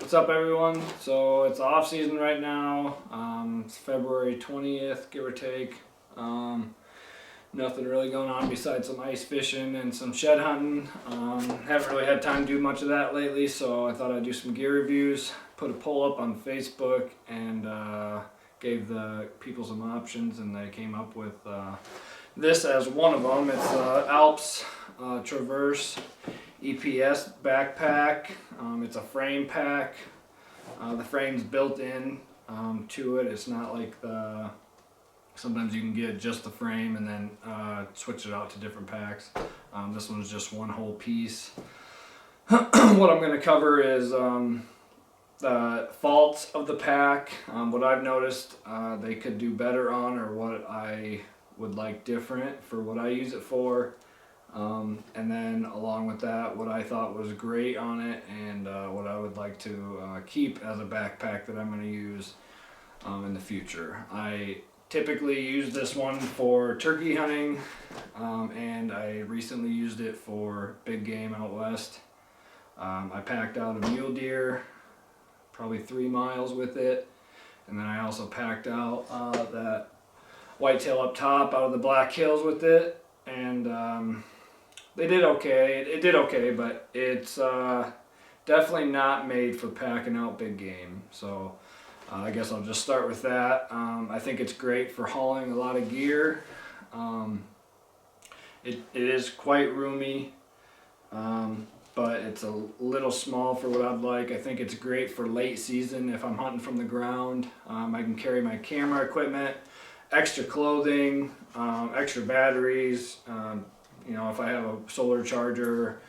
What's up, everyone? So it's off season right now. It's February 20th, give or take. Nothing really going on besides some ice fishing and some shed hunting. Haven't really had time to do much of that lately, so I thought I'd do some gear reviews. Put a poll up on Facebook and gave the people some options, and they came up with this as one of them. It's Alps Traverse EPS backpack. It's a frame pack. The frame's built in to it. It's not like sometimes you can get just the frame and then switch it out to different packs. This one's just one whole piece. What I'm going to cover is the faults of the pack, what I've noticed they could do better on, or what I would like different for what I use it for. And then along with that, what I thought was great on it, and what I would like to keep as a backpack that I'm going to use in the future. I typically use this one for turkey hunting, and I recently used it for big game out west. I packed out a mule deer, probably 3 miles with it, and then I also packed out that whitetail up top out of the Black Hills with it, and they did okay. It did okay, but it's definitely not made for packing out big game. So I guess I'll just start with that. I think it's great for hauling a lot of gear. It is quite roomy, but it's a little small for what I'd like. I think it's great for late season if I'm hunting from the ground. I can carry my camera equipment, extra clothing, extra batteries. If I have a solar charger,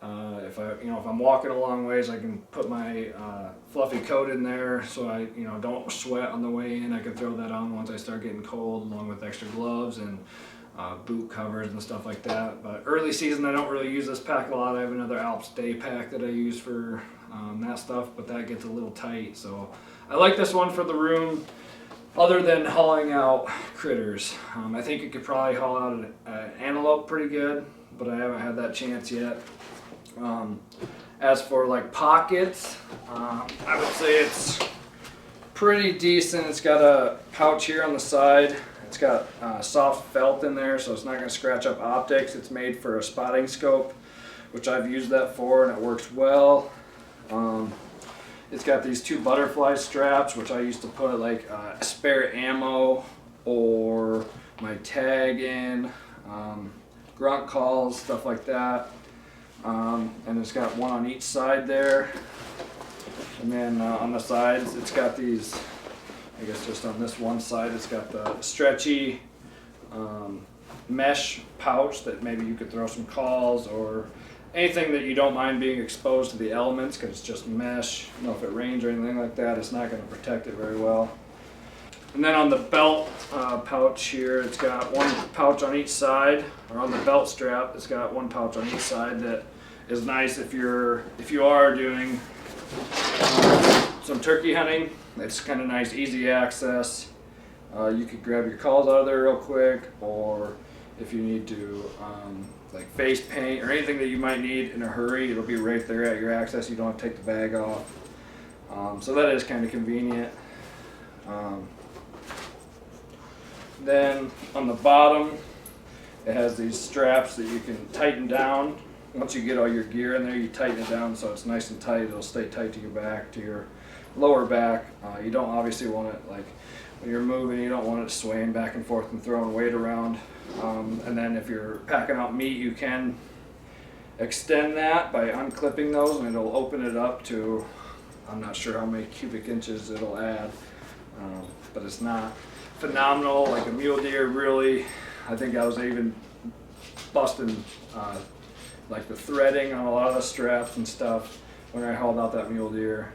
if I'm walking a long ways, I can put my fluffy coat in there so I don't sweat on the way in. I can throw that on once I start getting cold, along with extra gloves and boot covers and stuff like that. But early season, I don't really use this pack a lot. I have another Alps day pack that I use for that stuff, but that gets a little tight. So I like this one for the room. Other than hauling out critters, I think it could probably haul out an antelope pretty good, but I haven't had that chance yet. As for like pockets, I would say it's pretty decent. It's got a pouch here on the side. It's got soft felt in there, so it's not going to scratch up optics. It's made for a spotting scope, which I've used that for, and it works well. It's got these 2 butterfly straps, which I used to put like spare ammo or my tag in, grunt calls, stuff like that. And it's got one on each side there. And then on the sides, it's got these, I guess just on this one side, it's got the stretchy mesh pouch that maybe you could throw some calls or anything that you don't mind being exposed to the elements, because it's just mesh. If it rains or anything like that, it's not going to protect it very well. And then on the belt pouch here, it's got one pouch on each side, or on the belt strap, it's got one pouch on each side that is nice if you are doing some turkey hunting. It's kind of nice, easy access. You could grab your calls out of there real quick, or if you need to like face paint or anything that you might need in a hurry, it'll be right there at your access. You don't have to take the bag off. So that is kind of convenient. Then on the bottom, it has these straps that you can tighten down. Once you get all your gear in there, you tighten it down so it's nice and tight. It'll stay tight to your back, to your lower back. You don't obviously want it, like when you're moving, you don't want it swaying back and forth and throwing weight around. And then if you're packing out meat, you can extend that by unclipping those, and it'll open it up to, I'm not sure how many cubic inches it'll add, but it's not phenomenal like a mule deer. Really, I think I was even busting like the threading on a lot of the straps and stuff when I hauled out that mule deer.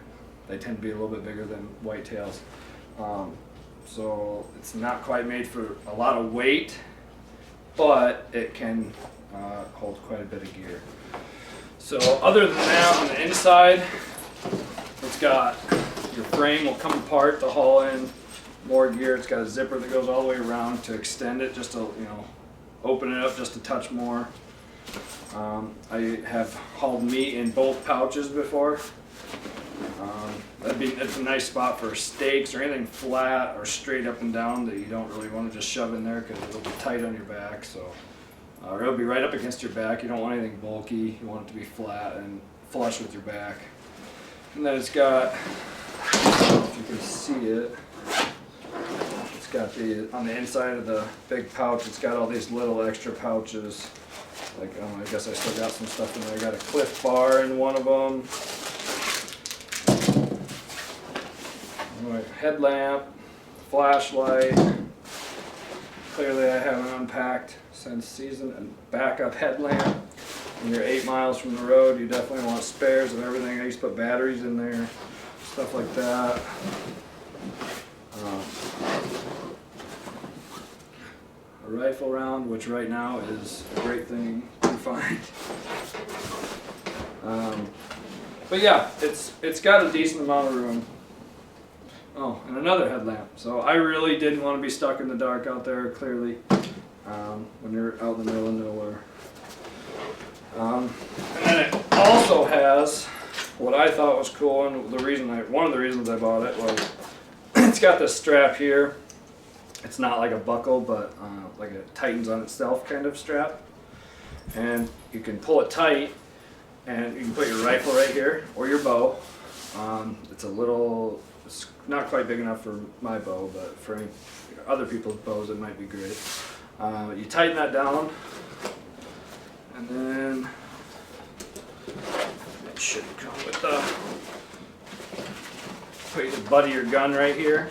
They tend to be a little bit bigger than whitetails, so it's not quite made for a lot of weight, but it can hold quite a bit of gear. So other than that, on the inside, it's got your frame will come apart to haul in more gear. It's got a zipper that goes all the way around to extend it, just to open it up just a touch more. I have hauled meat in both pouches before. it's a nice spot for stakes or anything flat or straight up and down that you don't really want to just shove in there because it'll be tight on your back. So or it'll be right up against your back. You don't want anything bulky. You want it to be flat and flush with your back. And then it's got, I don't know if you can see it, it's got on the inside of the big pouch, it's got all these little extra pouches. Like, I guess I still got some stuff in there. I got a Cliff Bar in one of them. Headlamp, flashlight. Clearly I haven't unpacked since season. And backup headlamp. When you're 8 miles from the road, you definitely want spares of everything. I used to put batteries in there, stuff like that. A rifle round, which right now is a great thing to find. But yeah, it's got a decent amount of room. Oh, and another headlamp. So I really didn't want to be stuck in the dark out there, clearly, when you're out in the middle of nowhere. And then it also has what I thought was cool, and one of the reasons I bought it was it's got this strap here. It's not like a buckle, but like it tightens on itself kind of strap. And you can pull it tight, and you can put your rifle right here or your bow. It's not quite big enough for my bow, but for other people's bows it might be great. You tighten that down, and then it should come with put the butt of your gun right here,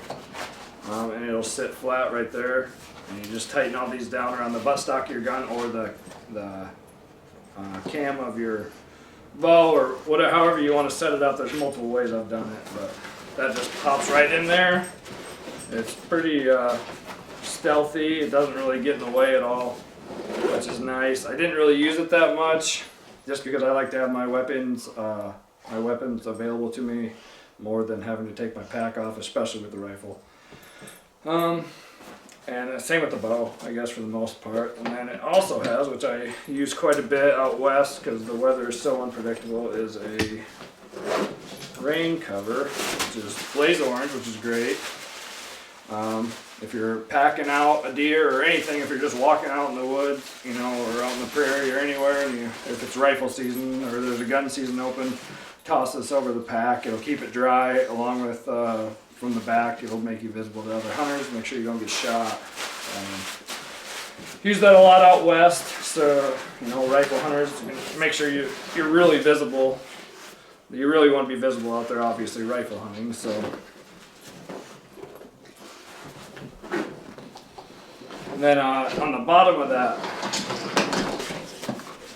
and it'll sit flat right there. And you just tighten all these down around the buttstock of your gun or the cam of your bow or whatever, however you want to set it up. There's multiple ways I've done it, but that just pops right in there. It's pretty stealthy. It doesn't really get in the way at all, which is nice. I didn't really use it that much, just because I like to have my weapons available to me more than having to take my pack off, especially with the rifle. And same with the bow, I guess, for the most part. And then it also has, which I use quite a bit out west because the weather is so unpredictable, is a rain cover, which is blaze orange, which is great. If you're packing out a deer or anything, if you're just walking out in the woods, or out in the prairie or anywhere, and if it's rifle season or there's a gun season open, toss this over the pack. It'll keep it dry, along with from the back. It'll make you visible to other hunters. Make sure you don't get shot. Use that a lot out west, so rifle hunters, make sure you're really visible. You really want to be visible out there, obviously, rifle hunting. So, and then on the bottom of that,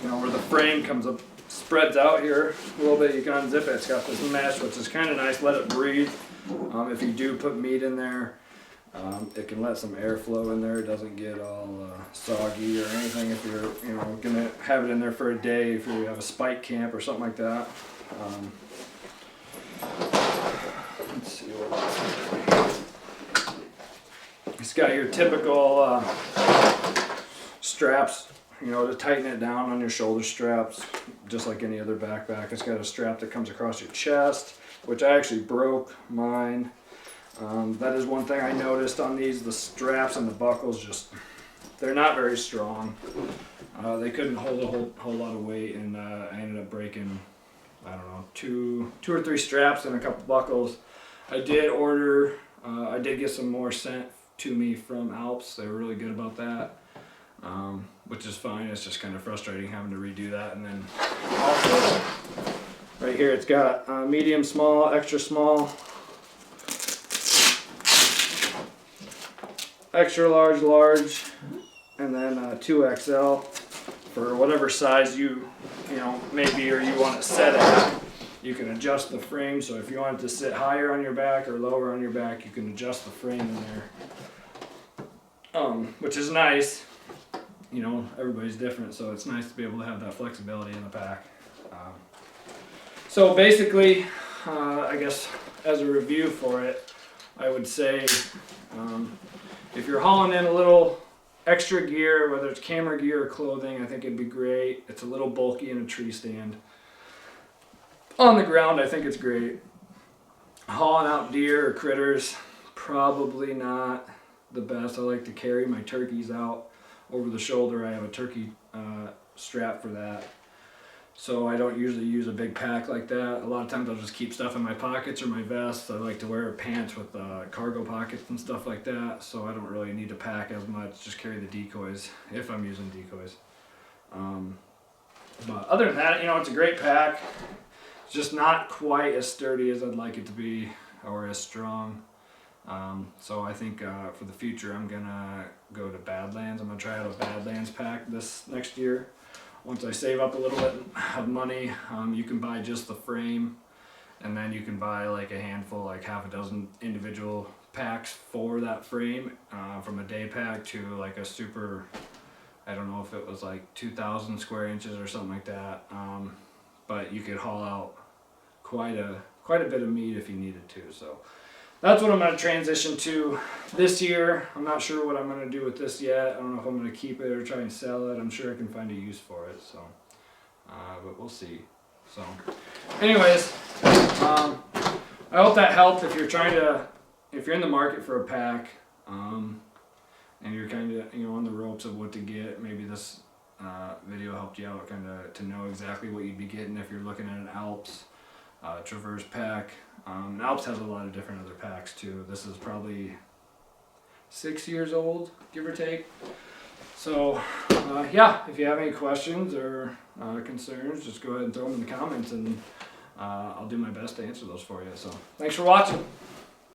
where the frame comes up, spreads out here a little bit, you can unzip it. It's got this mesh, which is kind of nice. Let it breathe. If you do put meat in there, it can let some airflow in there. It doesn't get all soggy or anything. If you're gonna have it in there for a day, if you have a spike camp or something like that. Let's see what it's got your typical straps, to tighten it down on your shoulder straps, just like any other backpack. It's got a strap that comes across your chest, which I actually broke mine. That is one thing I noticed on these. The straps and the buckles, they're not very strong. They couldn't hold a whole lot of weight, and I ended up breaking, I don't know, two or three straps and a couple buckles. I did get some more sent to me from Alps. They were really good about that, which is fine. It's just kind of frustrating having to redo that. And then also, right here, it's got medium, small, extra small, extra large, large, and then 2XL for whatever size you maybe or you want to set it. You can adjust the frame, so if you want it to sit higher on your back or lower on your back, you can adjust the frame in there, which is nice. Everybody's different, so it's nice to be able to have that flexibility in the pack. So basically, I guess as a review for it, I would say if you're hauling in a little extra gear, whether it's camera gear or clothing, I think it'd be great. It's a little bulky in a tree stand. On the ground, I think it's great. hauling out deer or critters, probably not the best. I like to carry my turkeys out over the shoulder. I have a turkey strap for that. So I don't usually use a big pack like that. A lot of times I'll just keep stuff in my pockets or my vest. I like to wear pants with cargo pockets and stuff like that. So I don't really need to pack as much. Just carry the decoys if I'm using decoys. But other than that, it's a great pack. It's just not quite as sturdy as I'd like it to be or as strong. So I think for the future I'm gonna go to Badlands. I'm gonna try out a Badlands pack this next year. Once I save up a little bit of money, you can buy just the frame, and then you can buy like a handful, like half a dozen individual packs for that frame, from a day pack to like a super, I don't know if it was like 2,000 square inches or something like that. But you could haul out quite a bit of meat if you needed to. So that's what I'm going to transition to this year. I'm not sure what I'm going to do with this yet. I don't know if I'm going to keep it or try and sell it. I'm sure I can find a use for it. So, but we'll see. So, anyways, I hope that helped. If you're in the market for a pack, and you're kind of on the ropes of what to get, maybe this video helped you out kind of to know exactly what you'd be getting if you're looking at an Alps Traverse pack. Alps has a lot of different other packs too. This is probably 6 years old, give or take. So yeah, if you have any questions or concerns, just go ahead and throw them in the comments, and I'll do my best to answer those for you. So thanks for watching.